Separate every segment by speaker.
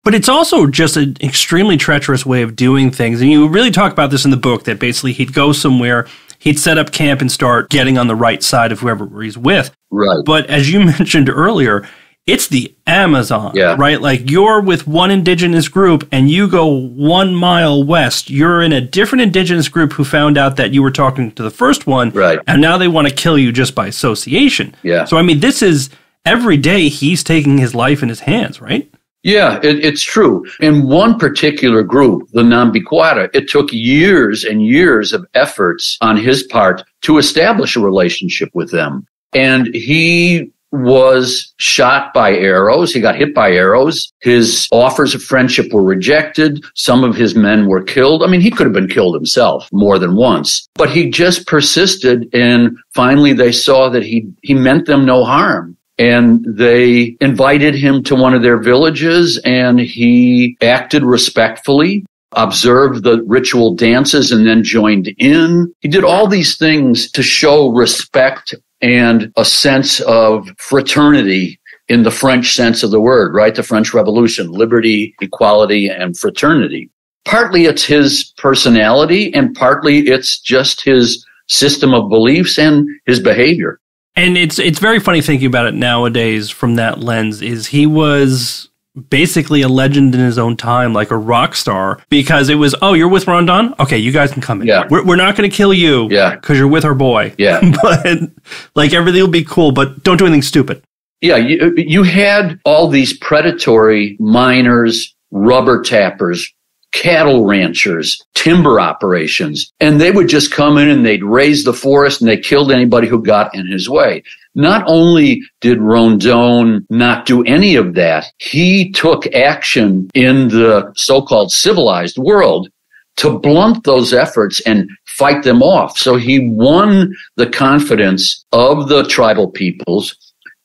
Speaker 1: But it's also just an extremely treacherous way of doing things. And you really talk about this in the book, that basically he'd go somewhere, he'd set up camp and start getting on the right side of whoever he's with.
Speaker 2: Right.
Speaker 1: But as you mentioned earlier, it's the Amazon, right? Like, you're with one indigenous group and you go 1 mile west. You're in a different indigenous group who found out that you were talking to the first one.
Speaker 2: Right.
Speaker 1: And now they want to kill you just by association.
Speaker 2: Yeah.
Speaker 1: So, I mean, this is every day he's taking his life in his hands, right?
Speaker 2: Yeah, it's true. In one particular group, the Nambikwara, it took years and years of efforts on his part to establish a relationship with them. And he was shot by arrows. He got hit by arrows. His offers of friendship were rejected. Some of his men were killed. I mean, he could have been killed himself more than once. But he just persisted, and finally they saw that he meant them no harm. And they invited him to one of their villages, and he acted respectfully, observed the ritual dances, and then joined in. He did all these things to show respect and a sense of fraternity in the French sense of the word, right? The French Revolution, liberty, equality, and fraternity. Partly it's his personality, and partly it's just his system of beliefs and his behavior.
Speaker 1: And it's very funny thinking about it nowadays from that lens. Is he was basically a legend in his own time, like a rock star, because it was, oh, you're with Rondon? Okay, you guys can come in.
Speaker 2: Yeah.
Speaker 1: We're not going to kill you because you're with our boy.
Speaker 2: Yeah.
Speaker 1: But like, everything will be cool, but don't do anything stupid.
Speaker 2: Yeah, you had all these predatory miners, rubber tappers, cattle ranchers, timber operations, and they would just come in and they'd raise the forest and they killed anybody who got in his way. Not only did Rondon not do any of that, he took action in the so-called civilized world to blunt those efforts and fight them off. So he won the confidence of the tribal peoples.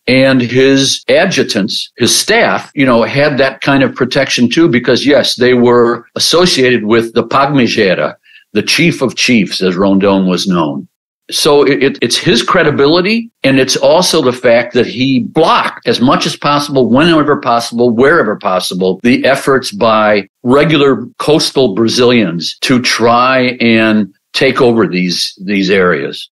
Speaker 2: And his adjutants, his staff, had that kind of protection too, because yes, they were associated with the Pagmejera, the chief of chiefs, as Rondon was known. So it's his credibility, and it's also the fact that he blocked as much as possible, whenever possible, wherever possible, the efforts by regular coastal Brazilians to try and take over these areas.